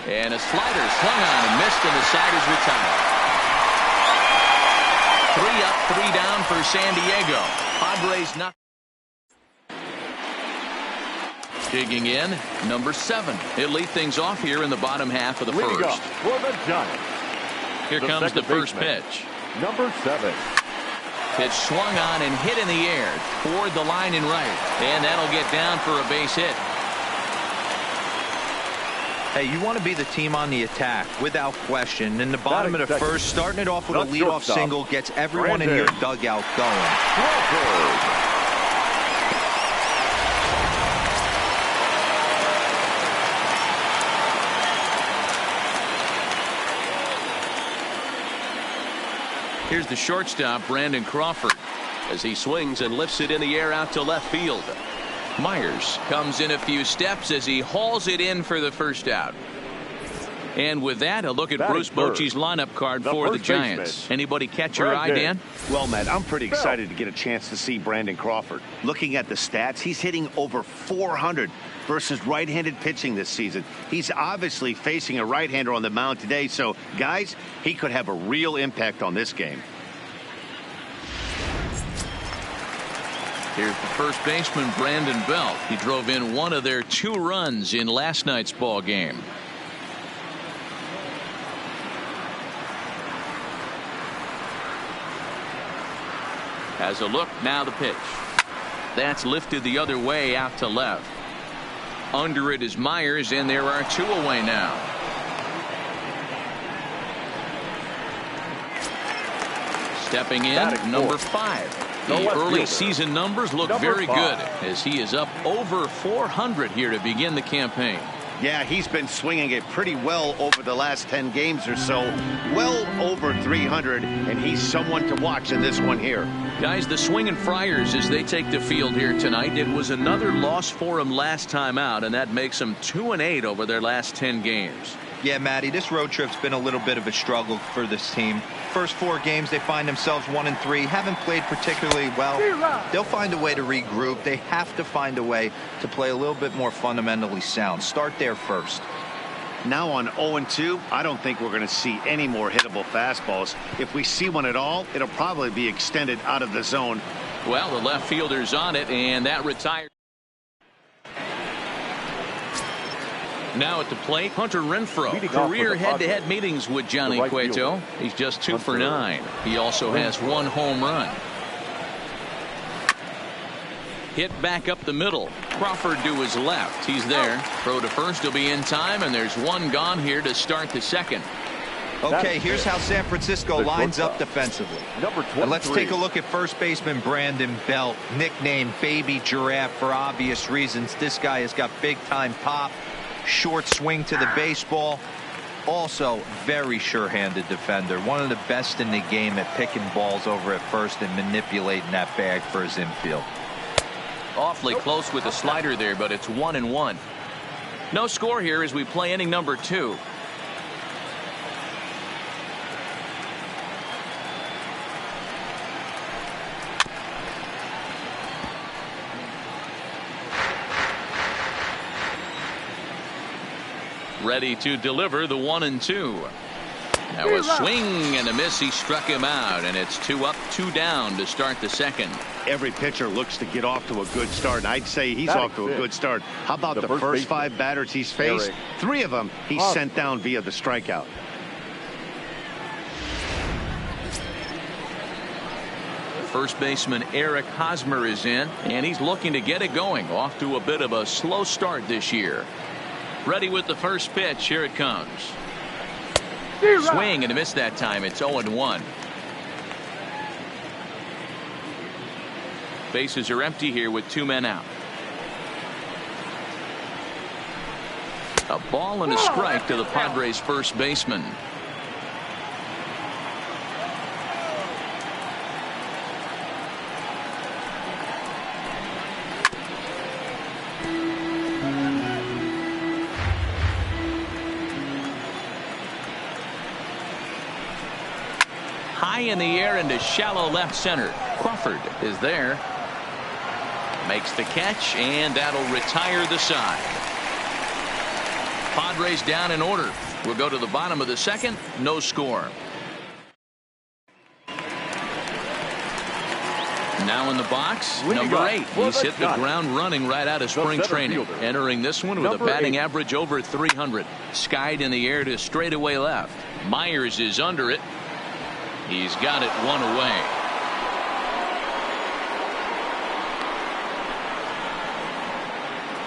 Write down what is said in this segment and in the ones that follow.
And a slider swung on and missed, and the side is retired. 3 up, 3 down for San Diego. Padres not. Digging in, number 7. He'll lead things off here in the bottom half of the Leading first. up for the Giants. Here comes the first pitch. Number 7. Pitch swung on and hit in the air toward the line and right. And that'll get down for a base hit. Hey, you want to be the team on the attack, without question. In the bottom of the first, starting it off with a leadoff single gets everyone in your dugout going. Here's the shortstop, Brandon Crawford, as he swings and lifts it in the air out to left field. Myers comes in a few steps as he hauls it in for the first out. And with that, a look at Bruce Bochy's lineup card for the Giants. Anybody catch your eye, Dan? Well, Matt, I'm pretty excited to get a chance to see Brandon Crawford. Looking at the stats, he's hitting over 400 versus right-handed pitching this season. He's obviously facing a right-hander on the mound today, so, guys, he could have a real impact on this game. Here's the first baseman, Brandon Belt. He drove in one of their 2 runs in last night's ball game. Has a look, now the pitch. That's lifted the other way out to left. Under it is Myers, and there are 2 away now. Stepping in, number 5. The early season numbers look very good as he is up over 400 here to begin the campaign. Yeah, he's been swinging it pretty well over the last 10 games or so. Well over 300, and he's someone to watch in this one here. Guys, the Swinging Friars, as they take the field here tonight, it was another loss for them last time out, and that makes them 2-8 over their last 10 games. Yeah, Matty, this road trip's been a little bit of a struggle for this team. First 4 games, they find themselves 1-3, haven't played particularly well. They'll find a way to regroup. They have to find a way to play a little bit more fundamentally sound. Start there first. Now on 0-2, I don't think we're going to see any more hittable fastballs. If we see one at all, it'll probably be extended out of the zone. Well, the left fielder's on it, and that retired. Now at the plate, Hunter Renfroe. Career head-to-head meetings with Johnny Cueto. He's just 2 for 9. He also has 1 home run. Hit back up the middle. Crawford to his left. He's there. Throw to first will be in time, and there's 1 gone here to start the second. Okay, here's how San Francisco lines up defensively. And let's take a look at first baseman Brandon Belt, nicknamed Baby Giraffe for obvious reasons. This guy has got big-time pop. Short swing to the baseball. Also, very sure-handed defender. One of the best in the game at picking balls over at first and manipulating that bag for his infield. Awfully close with the slider there, but it's 1-1. No score here as we play inning number 2. Ready to deliver the 1-2. Now a swing and a miss. He struck him out, and it's 2 up, 2 down to start the second. Every pitcher looks to get off to a good start, and I'd say he's off to a good start. How about the first 5 batters he's faced? 3 of them he's sent down via the strikeout. First baseman Eric Hosmer is in, and he's looking to get it going. Off to a bit of a slow start this year. Ready with the first pitch. Here it comes. Swing and a miss that time. It's 0-1. Bases are empty here with 2 men out. A ball and a strike to the Padres first baseman. High in the air into shallow left center. Crawford is there. Makes the catch, and that'll retire the side. Padres down in order. We'll go to the bottom of the second. No score. Now in the box, number 8. He's hit the ground running right out of spring training. Entering this one with a batting average over 300. Skied in the air to straightaway left. Myers is under it. He's got it one away.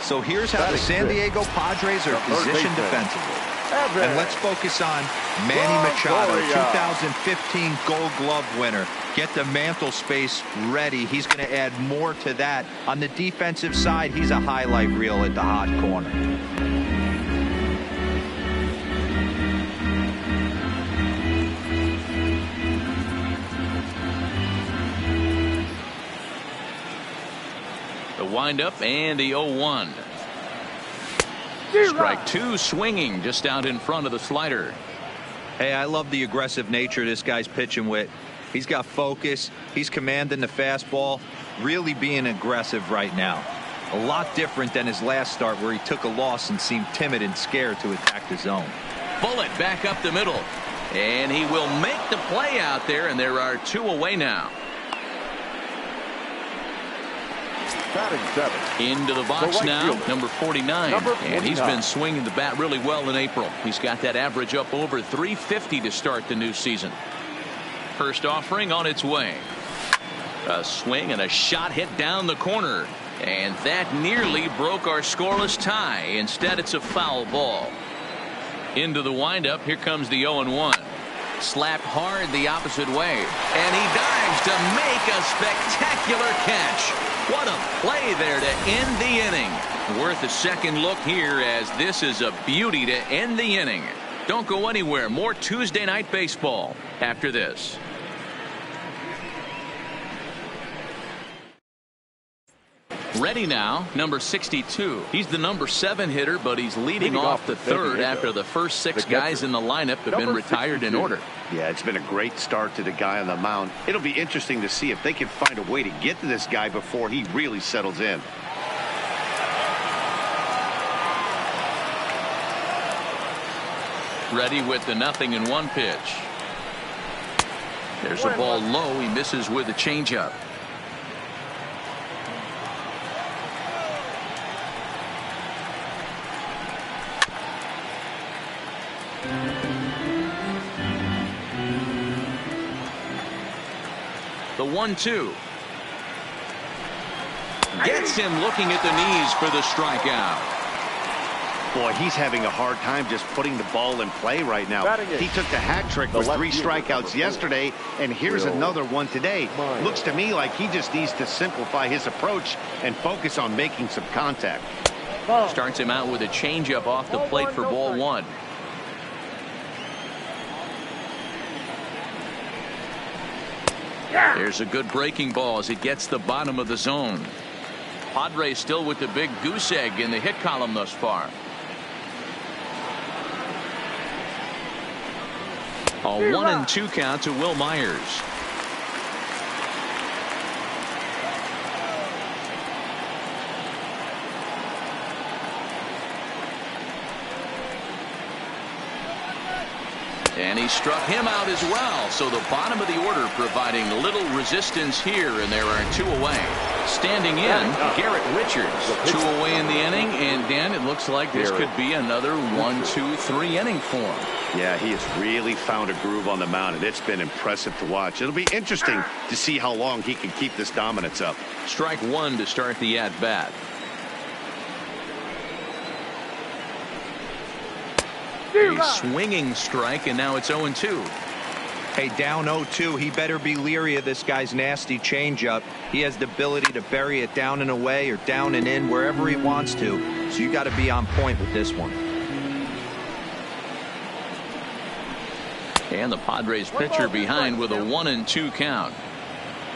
So here's how the San Diego Padres are positioned defensively. And let's focus on Manny Machado, 2015 Gold Glove winner. Get the mantle space ready. He's going to add more to that. On the defensive side, he's a highlight reel at the hot corner. The windup and the 0-1. Strike 2, swinging just out in front of the slider. Hey, I love the aggressive nature this guy's pitching with. He's got focus. He's commanding the fastball. Really being aggressive right now. A lot different than his last start where he took a loss and seemed timid and scared to attack the zone. Bullet back up the middle. And he will make the play out there, and there are 2 away now. Into the box now, number 49. And he's been swinging the bat really well in April. He's got that average up over 350 to start the new season. First offering on its way. A swing and a shot hit down the corner. And that nearly broke our scoreless tie. Instead, it's a foul ball. Into the windup. Here comes the 0-1. Slapped hard the opposite way. And he dives to make a spectacular catch. What a play there to end the inning. Worth a second look here, as this is a beauty to end the inning. Don't go anywhere. More Tuesday night baseball after this. Ready now, number 62. He's the number 7 hitter, but he's leading off the third after the first 6 guys in the lineup have been retired in order. Yeah, it's been a great start to the guy on the mound. It'll be interesting to see if they can find a way to get to this guy before he really settles in. Ready with the 0-1 pitch. There's a ball low. He misses with a changeup. The 1-2. Gets him looking at the knees for the strikeout. Boy, he's having a hard time just putting the ball in play right now. He took the hat trick with 3 strikeouts yesterday, and here's another one today. Looks to me like he just needs to simplify his approach and focus on making some contact. Starts him out with a changeup off the plate for ball 1. There's a good breaking ball as it gets the bottom of the zone. Padres still with the big goose egg in the hit column thus far. A 1-2 count to Will Myers. And he struck him out as well. So the bottom of the order providing little resistance here, and there are 2 away. Standing in, Garrett Richards. 2 away in the inning, and Dan, it looks like this could be another 1-2-3 inning for him. Yeah, he has really found a groove on the mound, and it's been impressive to watch. It'll be interesting to see how long he can keep this dominance up. Strike 1 to start the at-bat. A swinging strike, and now it's 0-2. Hey, down 0-2, he better be leery of this guy's nasty changeup. He has the ability to bury it down and away or down and in wherever he wants to. So you got to be on point with this one. And the Padres pitcher behind with a 1-2 count.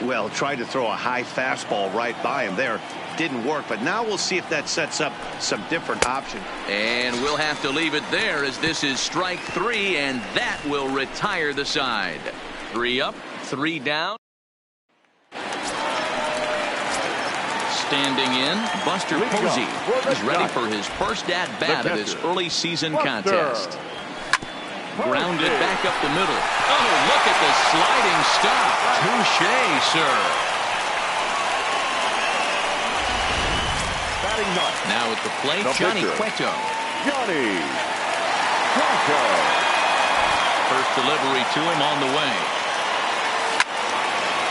Well, tried to throw a high fastball right by him there. Didn't work, but now we'll see if that sets up some different option. And we'll have to leave it there, as this is strike 3, and that will retire the side. 3 up, 3 down. Standing in, Buster Posey is ready for his first at-bat of this early season contest. Grounded back up the middle. Oh, look at the sliding stop. Touche, sir. Now at the plate, Johnny Cueto. Johnny Cueto. First delivery to him on the way.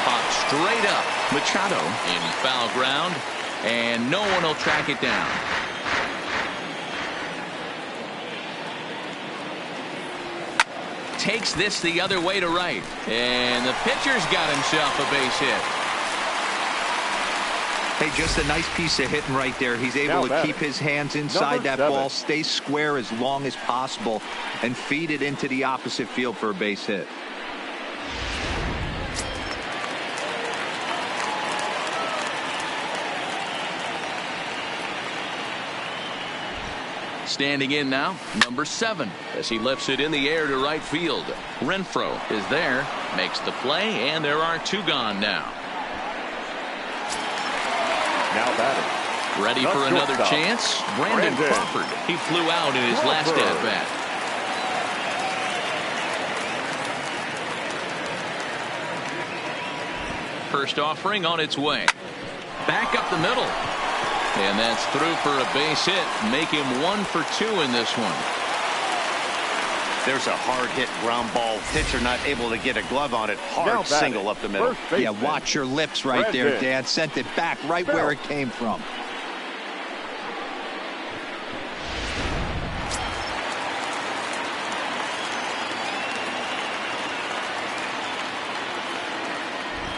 Popped straight up. Machado in foul ground, and no one will track it down. Takes this the other way to right, and the pitcher's got himself a base hit. Hey, just a nice piece of hitting right there. He's able to keep his hands inside that ball, stay square as long as possible, and feed it into the opposite field for a base hit. Standing in now, number 7, as he lifts it in the air to right field. Renfroe is there, makes the play, and there are 2 gone now. Now batting. Ready for another chance? Brandon Crawford. He flew out in his last at-bat. First offering on its way. Back up the middle. And that's through for a base hit. Make him 1 for 2 in this one. There's a hard hit ground ball. Pitcher not able to get a glove on it. Hard single up the middle. Yeah, watch your lips right there, Dad. Sent it back right where it came from.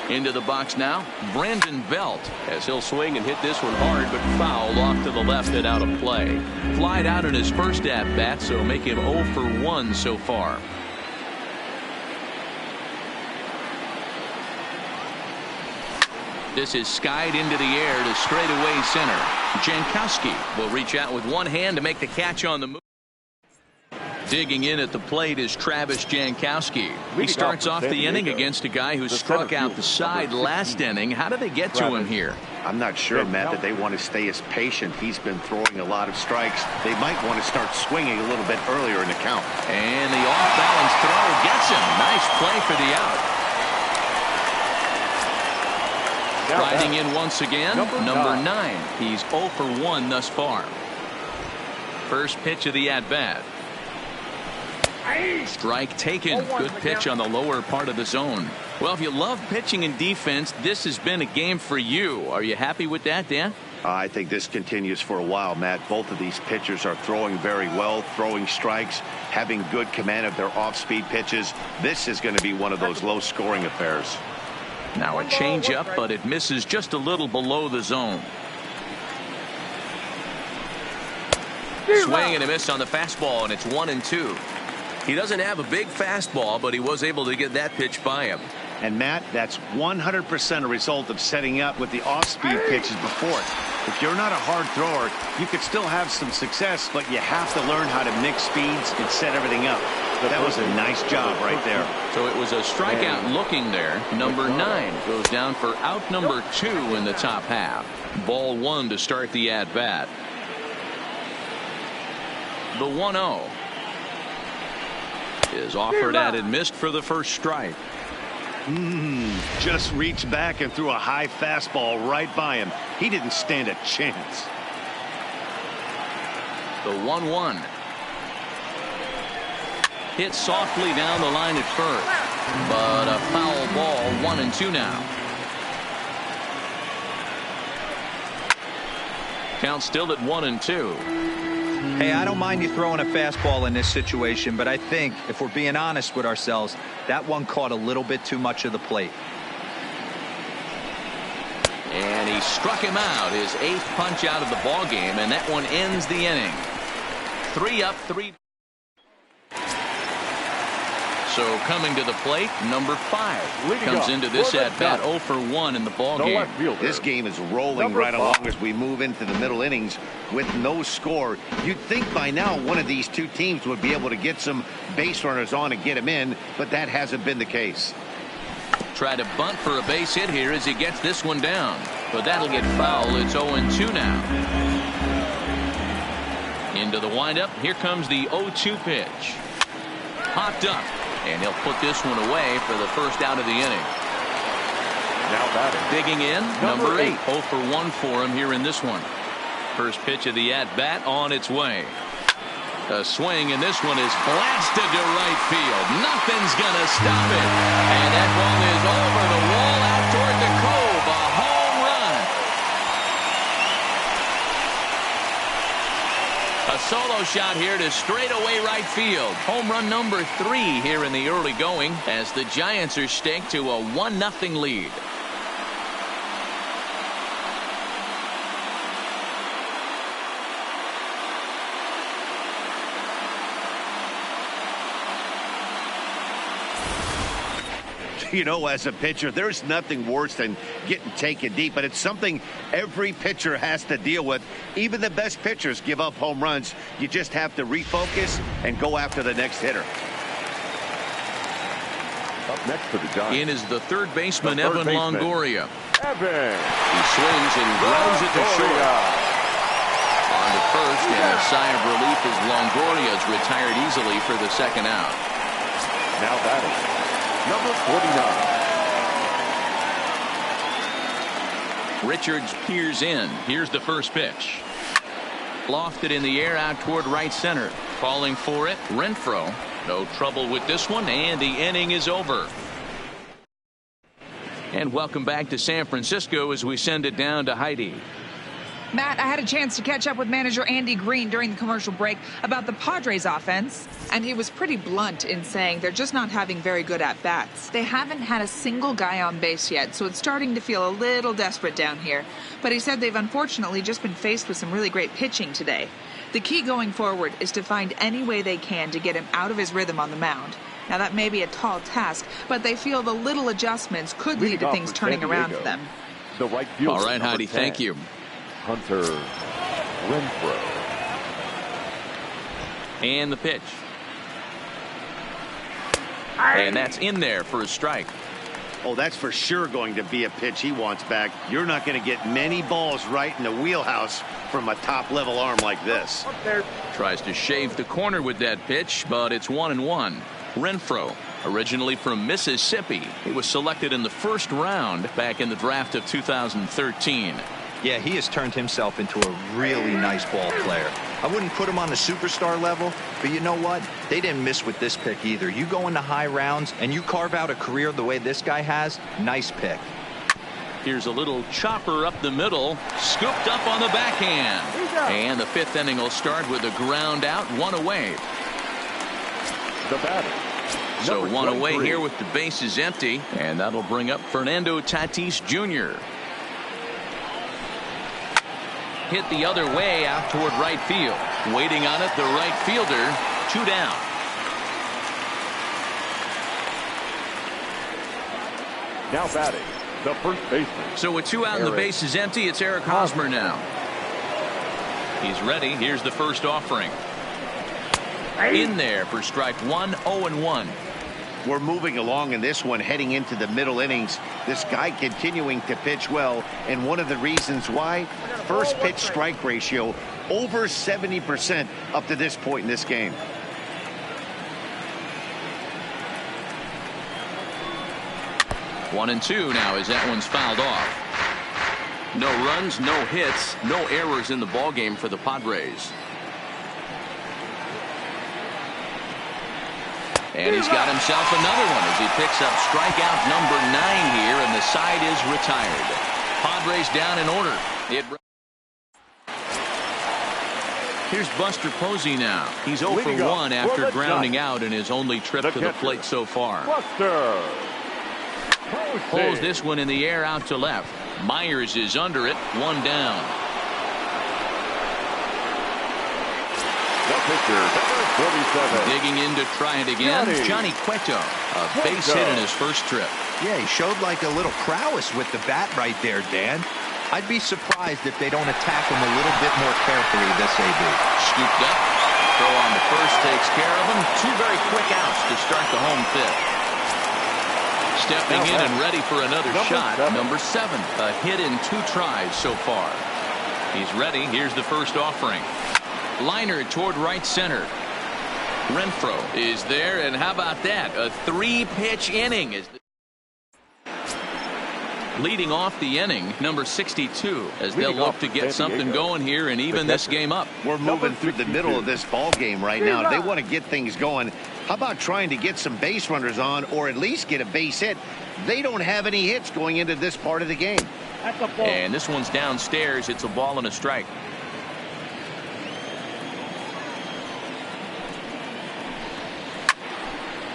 Into the box now, Brandon Belt, as he'll swing and hit this one hard, but foul off to the left and out of play. Flied out in his first at-bat, so make him 0 for 1 so far. This is skied into the air to straightaway center. Jankowski will reach out with one hand to make the catch on the move. Digging in at the plate is Travis Jankowski. He starts off the inning against a guy who struck out the side last inning. How did they get to him here? I'm not sure, Matt, that they want to stay as patient. He's been throwing a lot of strikes. They might want to start swinging a little bit earlier in the count. And the off-balance throw gets him. Nice play for the out. Riding in once again, number 9. He's 0 for 1 thus far. First pitch of the at-bat. Strike taken. Good pitch on the lower part of the zone. Well, if you love pitching and defense, this has been a game for you. Are you happy with that, Dan? I think this continues for a while, Matt. Both of these pitchers are throwing very well, throwing strikes, having good command of their off-speed pitches. This is going to be one of those low-scoring affairs. Now a changeup, but it misses just a little below the zone. Swing and a miss on the fastball, and it's 1-2. He doesn't have a big fastball, but he was able to get that pitch by him. And Matt, that's 100% a result of setting up with the off-speed pitches before it. If you're not a hard thrower, you could still have some success, but you have to learn how to mix speeds and set everything up. That was a nice job right there. So it was a strikeout looking there. Number 9 goes down for out number 2 in the top half. Ball 1 to start the at-bat. The 1-0 is offered at and missed for the first strike. Just reached back and threw a high fastball right by him. He didn't stand a chance. The 1-1. Hit softly down the line at first, but a foul ball. 1-2 now. Count still at 1-2. Hey, I don't mind you throwing a fastball in this situation, but I think if we're being honest with ourselves, that one caught a little bit too much of the plate. And he struck him out, his 8th punch out of the ball game, and that one ends the inning. 3 up, 3. So coming to the plate, number 5 comes into this at-bat 0 for 1 in the ball game. This game is rolling right along as we move into the middle innings with no score. You'd think by now one of these two teams would be able to get some base runners on and get them in, but that hasn't been the case. Try to bunt for a base hit here as he gets this one down. but that'll get fouled. It's 0-2 now. Into the windup. Here comes the 0-2 pitch. Popped up, and he'll put this one away for the first out of the inning. Now batting. Digging in, number 8. 0 for 1 for him here in this one. First pitch of the at-bat on its way. A swing, and this one is blasted to right field. Nothing's going to stop it. And that ball is over the wall out toward the Cove. A home run. A solo shot here to straightaway right field. Home run number 3 here in the early going as the Giants are staked to a 1-0 lead. You know, as a pitcher, there's nothing worse than getting taken deep, but it's something every pitcher has to deal with. Even the best pitchers give up home runs. You just have to refocus and go after the next hitter. Up next for the Giants. In is the third baseman, Evan Longoria. Evan. He swings and grounds it to short. On to first, and a sigh of relief as Longoria is retired easily for the second out. Now batting. Number 49. Richards peers in. Here's the first pitch. Lofted in the air out toward right center. Falling for it, Renfroe. No trouble with this one, and the inning is over. And welcome back to San Francisco as we send it down to Heidi. Matt, I had a chance to catch up with manager Andy Green during the commercial break about the Padres offense, and he was pretty blunt in saying they're just not having very good at-bats. They haven't had a single guy on base yet, so it's starting to feel a little desperate down here. But he said they've unfortunately just been faced with some really great pitching today. The key going forward is to find any way they can to get him out of his rhythm on the mound. Now, that may be a tall task, but they feel the little adjustments could lead to things turning around for them. The right fielder. All right, Heidi, thank you. Hunter Renfroe. And the pitch. And that's in there for a strike. Oh, that's for sure going to be a pitch he wants back. You're not going to get many balls right in the wheelhouse from a top-level arm like this. Tries to shave the corner with that pitch, but it's 1-1. Renfroe, originally from Mississippi, he was selected in the first round back in the draft of 2013. Yeah, he has turned himself into a really nice ball player. I wouldn't put him on the superstar level, but you know what? They didn't miss with this pick either. You go into high rounds and you carve out a career the way this guy has, nice pick. Here's a little chopper up the middle, scooped up on the backhand. And the fifth inning will start with a ground out, one away. The batter. So one away here with the bases empty, and that'll bring up Fernando Tatis Jr. Hit the other way out toward right field. Waiting on it, the right fielder. 2 down. Now batting, the first baseman. So with 2 out and the base is empty, it's Eric Hosmer now. He's ready. Here's the first offering. In there for strike 1, 0-1. We're moving along in this one, heading into the middle innings. This guy continuing to pitch well, and one of the reasons why, first pitch strike ratio over 70% up to this point in this game. One and two now as that one's fouled off. No runs, no hits, no errors in the ballgame for the Padres. And he's got himself another one as he picks up strikeout number 9 here, and the side is retired. Padres down in order. Here's Buster Posey now. He's 0 for 1 after grounding out in his only trip to the plate so far. Buster Pulls this one in the air out to left. Myers is under it, 1 down. The pitcher, number 47. Digging in to try it again, Johnny Cueto. A base hit in his first trip. Yeah, he showed like a little prowess with the bat right there, Dan. I'd be surprised if they don't attack him a little bit more carefully this AB. Scooped up. Throw on the first takes care of him. 2 very quick outs to start the home fifth. Stepping in and ready for another shot. Number 7. A hit in 2 tries so far. He's ready. Here's the first offering. Liner toward right center. Renfroe is there, and how about that? A 3-pitch inning is leading off the inning, number 62, as they'll look to get something going here and even this game up. We're moving through the middle of this ball game right now. They want to get things going. How about trying to get some base runners on, or at least get a base hit? They don't have any hits going into this part of the game. And this one's downstairs. It's a ball and a strike.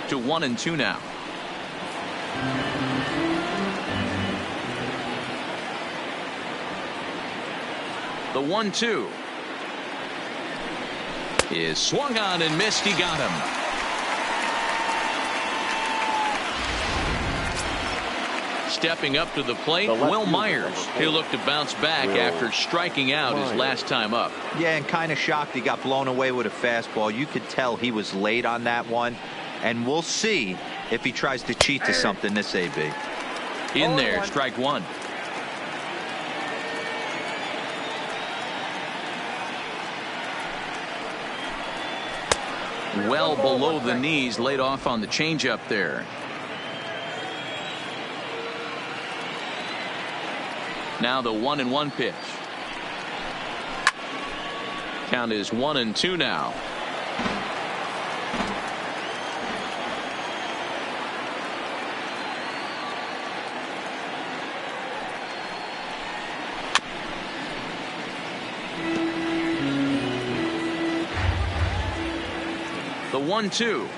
To 1-2 now. The 1-2 is swung on and missed. He got him. Stepping up to the plate, Will Myers. He'll look to bounce back after striking out his last time up. Yeah, and kind of shocked he got blown away with a fastball. You could tell he was late on that one. And we'll see if he tries to cheat to something this AB. In there, strike 1. Well below the knees, laid off on the changeup there. Now the 1-1 pitch. Count is 1-2 now. The 1-2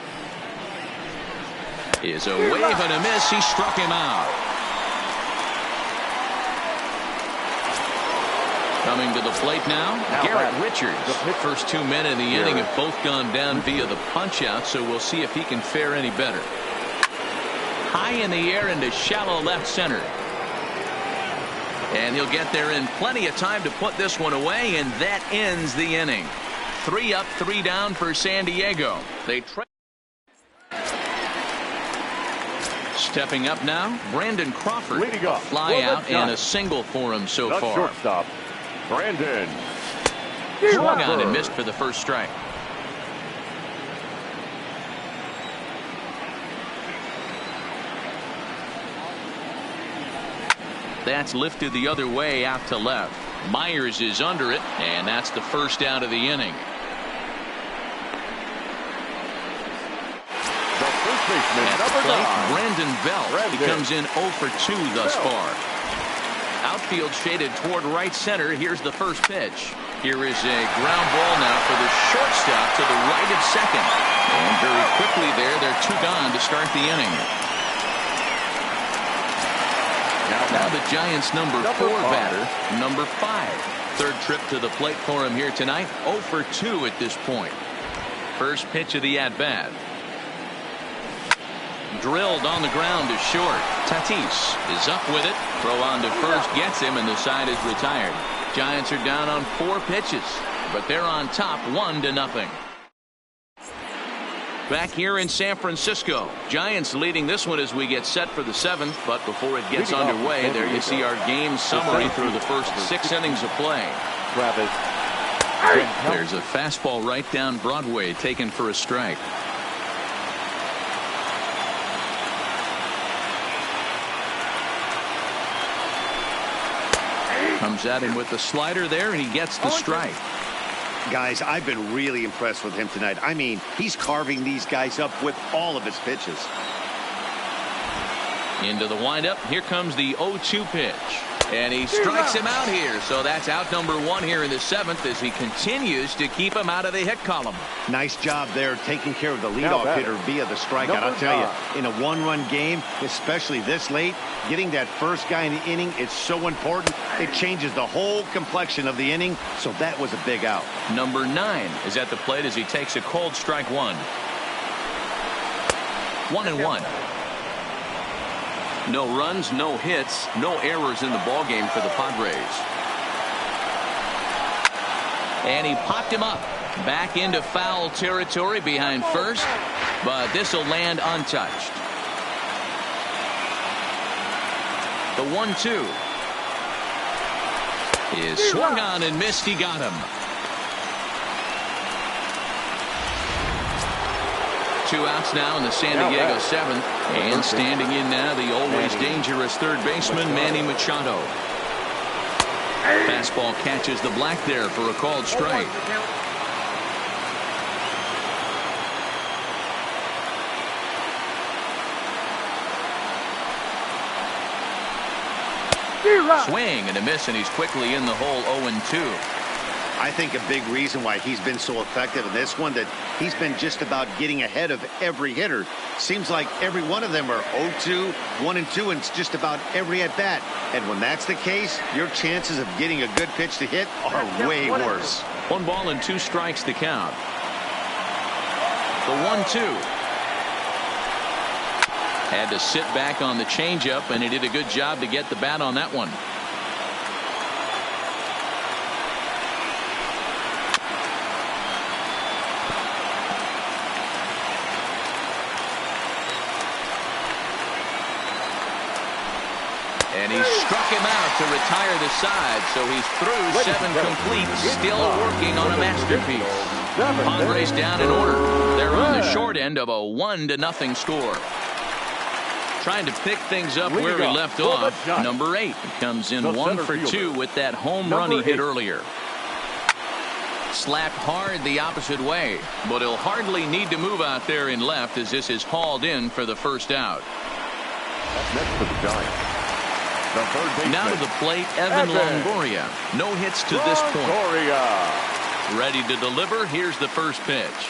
is a wave and a miss. He struck him out. Coming to the plate now, Garrett Richards. The first 2 men in the inning have both gone down via the punch out, so we'll see if he can fare any better. High in the air into shallow left center. And he'll get there in plenty of time to put this one away, and that ends the inning. 3 up, 3 down for San Diego. They stepping up now, Brandon Crawford. A fly out and a single for him so far. Shortstop, Brandon. Swung on and missed for the first strike. That's lifted the other way out to left. Myers is under it, and that's the first out of the inning. At the plate, Brandon Belt. He comes in 0 for 2 thus far. Outfield shaded toward right center. Here's the first pitch. Here is a ground ball now for the shortstop to the right of second. And very quickly there, they're 2 gone to start the inning. Now the Giants' number 4 batter, number 5. Third trip to the plate for him here tonight. 0 for 2 at this point. First pitch of the at-bat. Drilled on the ground to short. Tatis is up with it. Throw on to first gets him, and the side is retired. Giants are down on 4 pitches, but they're on top 1-0. Back here in San Francisco, Giants leading this one as we get set for the 7th, but before it gets underway, there you see our game summary through the first 6 innings of play. There's a fastball right down Broadway taken for a strike. Comes at him with the slider there, and he gets the strike. Guys, I've been really impressed with him tonight. I mean, he's carving these guys up with all of his pitches. Into the windup. Here comes the 0-2 pitch. And he strikes him out here. So that's out number 1 here in the 7th as he continues to keep him out of the hit column. Nice job there taking care of the leadoff hitter via the strikeout. I'll tell you, in a 1-run game, especially this late, getting that first guy in the inning is so important. It changes the whole complexion of the inning. So that was a big out. Number 9 is at the plate as he takes a cold strike 1. 1-1. No runs, no hits, no errors in the ballgame for the Padres. And he popped him up. Back into foul territory behind first, but this will land untouched. The 1-2 is swung on and missed. He got him. 2 outs now in the San Diego 7th. And standing in now, the always dangerous third baseman, Manny Machado. Fastball catches the black there for a called strike. Swing and a miss, and he's quickly in the hole. 0-2. I think a big reason why he's been so effective in this one, that he's been just about getting ahead of every hitter. Seems like every one of them are 0-2, 1-2, and it's just about every at bat. And when that's the case, your chances of getting a good pitch to hit are way worse. 1 ball and 2 strikes to count. The 1-2. Had to sit back on the changeup, and he did a good job to get the bat on that one. And he struck him out to retire the side, so he's through 7 complete, still working on a masterpiece. Padres down in order. They're on the short end of a 1-0 score. Trying to pick things up where he left off. Number 8 comes in 1 for 2 with that home run he hit earlier. Slapped hard the opposite way, but he'll hardly need to move out there in left as this is hauled in for the first out. Next for the Giants. Now to the plate, Evan Longoria. No hits to this point. Ready to deliver. Here's the first pitch.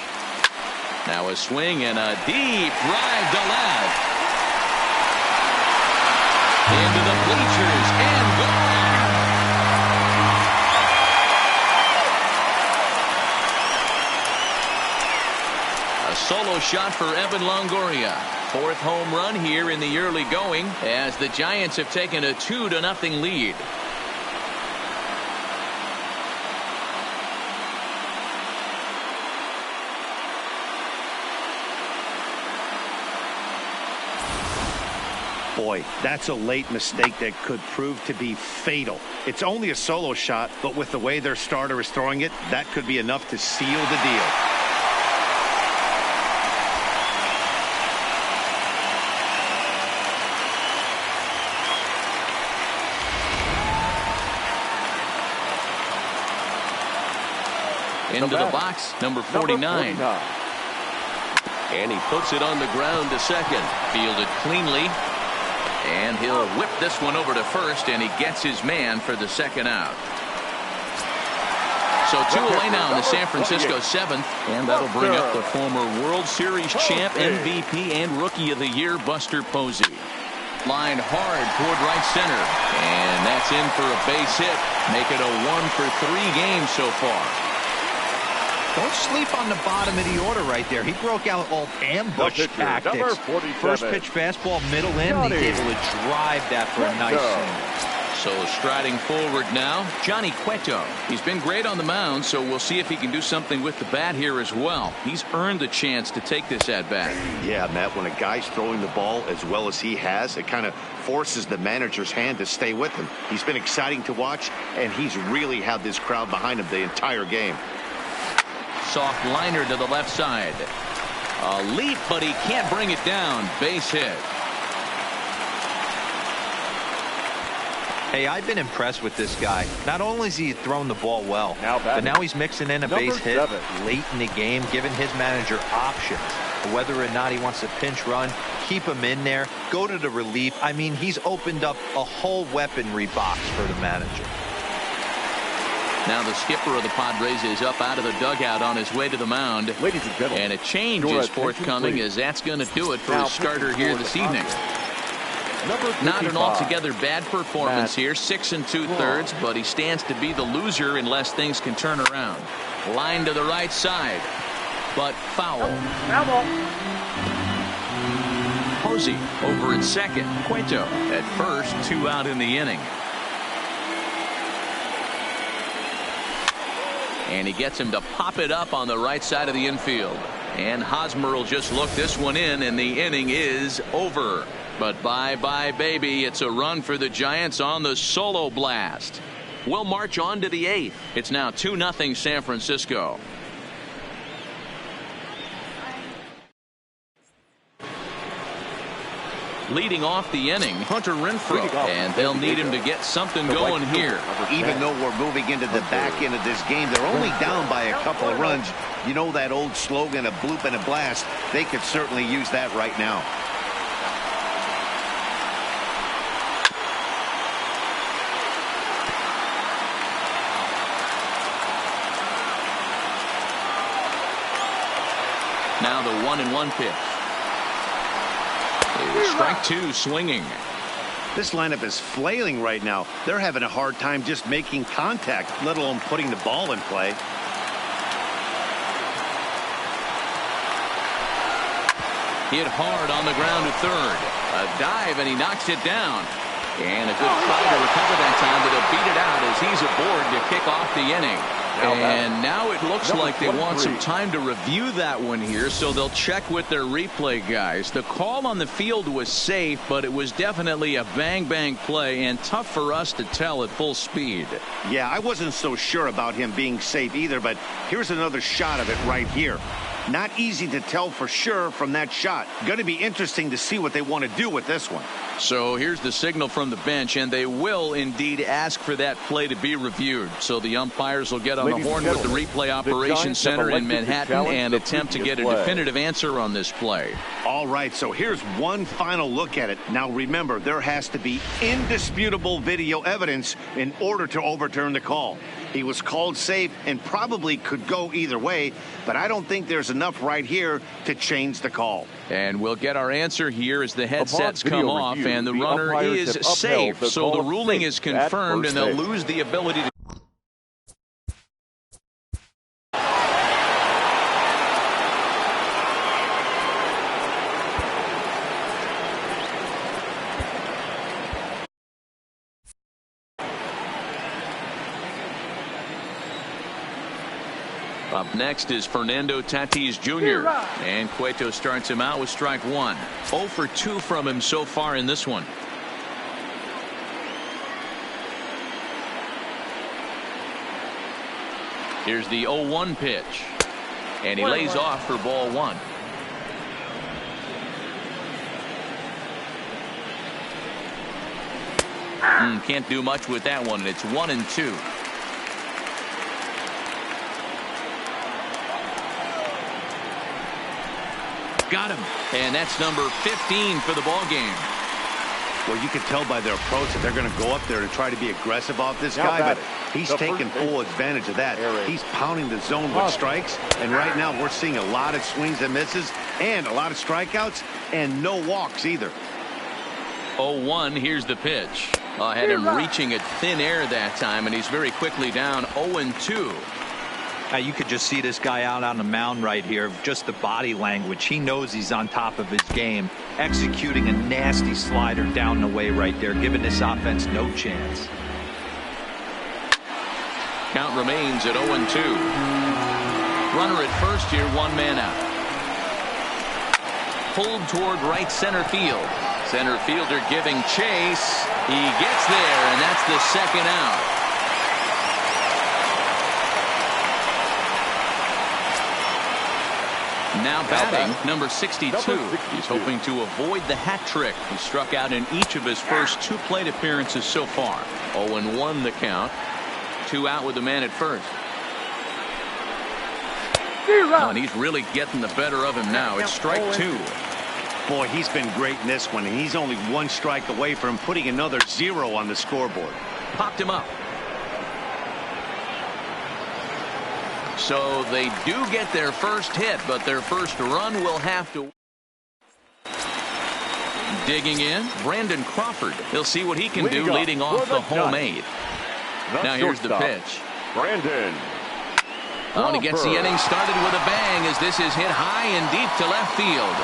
Now a swing and a deep drive to left. Into the bleachers and gone. A solo shot for Evan Longoria. 4th home run here in the early going as the Giants have taken a 2-0 lead. Boy, that's a late mistake that could prove to be fatal. It's only a solo shot, but with the way their starter is throwing it, that could be enough to seal the deal. Into the box, number 49. And he puts it on the ground to second. Fielded cleanly. And he'll whip this one over to first, and he gets his man for the second out. So 2 away now in the San Francisco 7th. And that'll bring up the former World Series champ, MVP, and Rookie of the Year, Buster Posey. Lined hard toward right center. And that's in for a base hit. Make it a 1 for 3 games so far. Don't sleep on the bottom of the order right there. He broke out all ambush tactics. First pitch fastball, middle in. He's able to drive that for a nice single. So striding forward now, Johnny Cueto. He's been great on the mound, so we'll see if he can do something with the bat here as well. He's earned the chance to take this at bat. Yeah, Matt, when a guy's throwing the ball as well as he has, it kind of forces the manager's hand to stay with him. He's been exciting to watch, and he's really had this crowd behind him the entire game. Soft liner to the left side. A leap, but he can't bring it down. Base hit. Hey, I've been impressed with this guy. Not only has he thrown the ball well, but now he's mixing in a base hit late in the game, giving his manager options. Whether or not he wants to pinch run, keep him in there, go to the relief. I mean, he's opened up a whole weaponry box for the manager. Now the skipper of the Padres is up out of the dugout on his way to the mound. Ladies and gentlemen, and a change is forthcoming as that's going to do it for his starter here this evening. Not an altogether bad performance here. 6 2/3, but he stands to be the loser unless things can turn around. Line to the right side, but foul. Posey over at second. Cueto at first, 2 out in the inning. And he gets him to pop it up on the right side of the infield. And Hosmer will just look this one in, and the inning is over. But bye-bye, baby. It's a run for the Giants on the solo blast. We'll march on to the 8th. It's now 2-0 San Francisco. Leading off the inning, Hunter Renfroe, and they'll need him to get something going here. Even though we're moving into the back end of this game, they're only down by a couple of runs. You know that old slogan, a bloop and a blast. They could certainly use that right now. Now the 1-1 pitch. Strike 2 swinging. This lineup is flailing right now. They're having a hard time just making contact, let alone putting the ball in play. Hit hard on the ground to third. A dive, and he knocks it down. And a good try to recover that time, but he'll beat it out as he's aboard to kick off the inning. And now it looks like they want some time to review that one here, so they'll check with their replay guys. The call on the field was safe, but it was definitely a bang-bang play and tough for us to tell at full speed. Yeah, I wasn't so sure about him being safe either, but here's another shot of it right here. Not easy to tell for sure from that shot. Going to be interesting to see what they want to do with this one. So here's the signal from the bench, and they will indeed ask for that play to be reviewed. So the umpires will get on the horn with the replay operations center in Manhattan and attempt to get a definitive answer on this play. All right, so here's one final look at it. Now remember, there has to be indisputable video evidence in order to overturn the call. He was called safe and probably could go either way, but I don't think there's enough right here to change the call. And we'll get our answer here as the headsets come off, and the runner is safe. So the ruling is confirmed, and they'll lose the ability to. Up next is Fernando Tatis Jr. And Cueto starts him out with strike 1. 0 for 2 from him so far in this one. Here's the 0-1 pitch. And he lays off for ball 1. Can't do much with that one, and it's 1-2. Got him. And that's number 15 for the ball game. Well, you can tell by their approach that they're going to go up there and try to be aggressive off this guy, but he's taking full advantage of that. He's pounding the zone with strikes, and right now we're seeing a lot of swings and misses and a lot of strikeouts and no walks either. 0-1, here's the pitch. Had him reaching at thin air that time, and he's very quickly down 0-2. You could just see this guy out on the mound right here. Just the body language. He knows he's on top of his game. Executing a nasty slider down the way right there, giving this offense no chance. Count remains at 0-2. Runner at first here, 1 man out. Pulled toward right center field. Center fielder giving chase. He gets there, and that's the second out. Now batting, number 62. He's hoping to avoid the hat trick. He struck out in each of his first 2 plate appearances so far. 0-1 the count. 2 out with the man at first. And he's really getting the better of him now. It's strike 2. Boy, he's been great in this one, and he's only 1 strike away from putting another 0 on the scoreboard. Popped him up. So they do get their first hit, but their first run will have to. Digging in, Brandon Crawford. He'll see what he can do leading off the home 8. Now here's the pitch. Brandon. And he gets the inning started with a bang as this is hit high and deep to left field.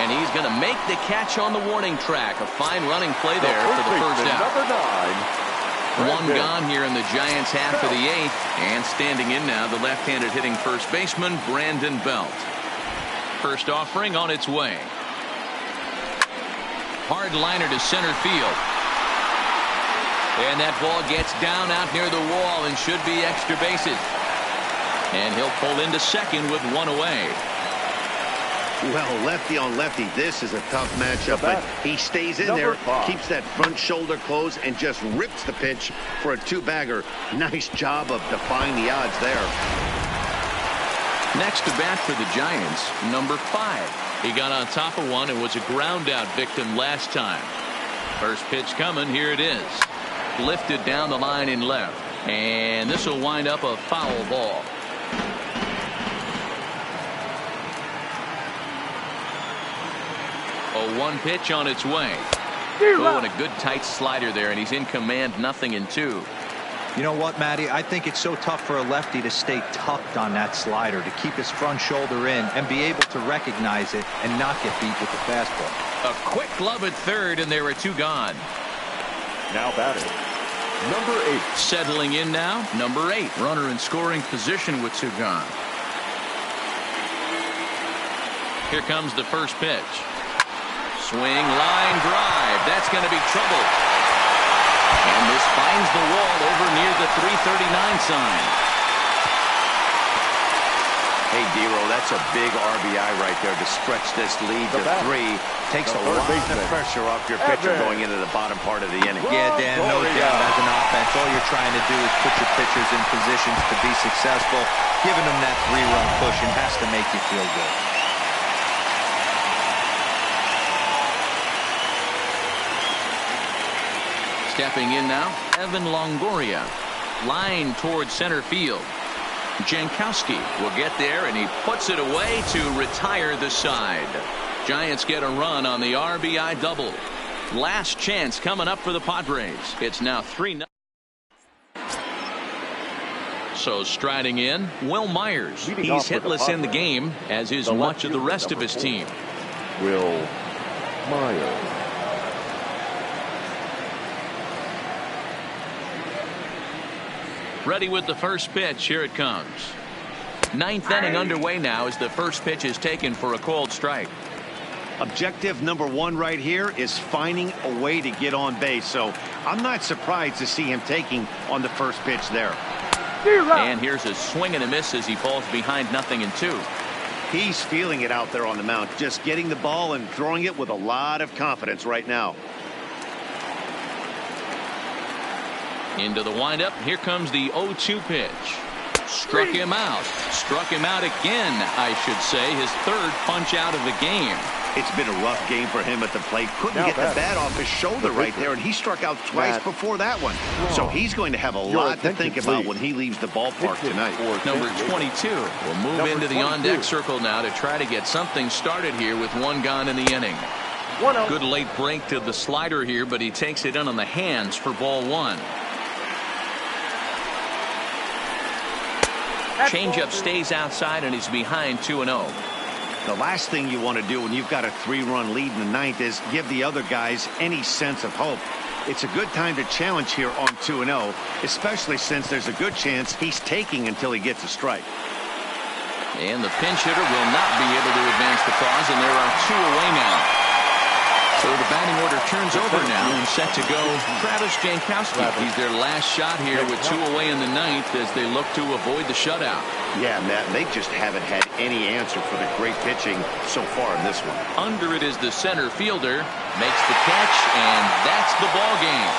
And he's going to make the catch on the warning track. A fine running play there for the first out. Number 9. 1 gone here in the Giants half of the 8th. And standing in now, the left-handed hitting first baseman, Brandon Belt. First offering on its way. hard liner to center field. And that ball gets down out near the wall and should be extra bases. And he'll pull into second with one away. Well, lefty on lefty, this is a tough matchup, but he stays in there, keeps that front shoulder closed, and just rips the pitch for a two-bagger. Nice job of defying the odds there. Next to bat for the Giants, number 5. He got on top of one and was a ground-out victim last time. First pitch coming, here it is. Lifted down the line in left, and this will wind up a foul ball. A 1 pitch on its way. Oh, and a good tight slider there, and he's in command, 0-2. You know what, Matty? I think it's so tough for a lefty to stay tucked on that slider, to keep his front shoulder in and be able to recognize it and not get beat with the fastball. A quick glove at third, and there are 2 gone. Now batting, number 8. Settling in now, number 8. Runner in scoring position with 2 gone. Here comes the first pitch. Swing, line drive. That's going to be trouble. And this finds the wall over near the 339 sign. Hey, D-Roll, that's a big RBI right there to stretch this lead to 3. Takes a lot of pressure off your pitcher going into the bottom part of the inning. Yeah, Dan, no doubt. As an offense, all you're trying to do is put your pitchers in positions to be successful. Giving them that 3-run cushion has to make you feel good. Stepping in now, Evan Longoria. Line towards center field. Jankowski will get there, and he puts it away to retire the side. Giants get a run on the RBI double. Last chance coming up for the Padres. It's now 3-0. So striding in, Will Myers. He's hitless in the game, as is much of the rest of his team. Will Myers. Ready with the first pitch. Here it comes. 9th inning underway now as the first pitch is taken for a called strike. Objective number 1 right here is finding a way to get on base. So I'm not surprised to see him taking on the first pitch there. And here's a swing and a miss as he falls behind 0-2. He's feeling it out there on the mound, just getting the ball and throwing it with a lot of confidence right now. Into the windup. Here comes the 0-2 pitch. Struck him out. Struck him out again, I should say. His 3rd punch out of the game. It's been a rough game for him at the plate. Couldn't get the bat off his shoulder right there, and he struck out twice before that one. So he's going to have a lot to think about when he leaves the ballpark tonight. Number 22 will move into the on-deck circle now to try to get something started here with 1 gone in the inning. Good late break to the slider here, but he takes it in on the hands for ball 1. Changeup stays outside, and he's behind 2-0. The last thing you want to do when you've got a 3-run lead in the 9th is give the other guys any sense of hope. It's a good time to challenge here on 2-0, especially since there's a good chance he's taking until he gets a strike. And the pinch hitter will not be able to advance the cause, and there are 2 away now. So the batting order turns over now, and set to go Travis Jankowski. He's their last shot here with 2 away in the 9th as they look to avoid the shutout. Yeah, Matt, they just haven't had any answer for the great pitching so far in this one. Under it is the center fielder, makes the catch, and that's the ball game.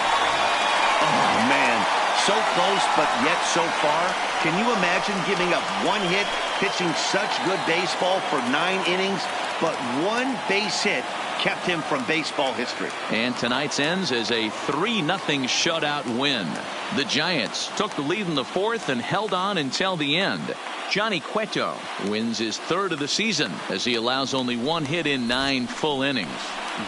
Oh, man, so close, but yet so far. Can you imagine giving up 1 hit, pitching such good baseball for 9 innings, but 1 base hit kept him from baseball history? And tonight's ends as a 3-0 shutout win. The Giants took the lead in the 4th and held on until the end. Johnny Cueto wins his 3rd of the season as he allows only 1 hit in 9 full innings.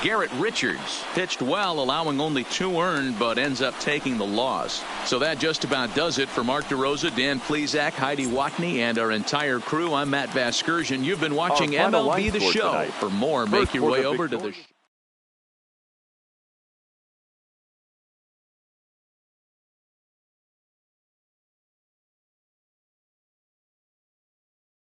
Garrett Richards pitched well, allowing only 2 earned, but ends up taking the loss. So that just about does it for Mark DeRosa, Dan Plesac, Heidi Watney, and our entire crew. I'm Matt Vasgersian. You've been watching MLB The Show. For more, make your way over to the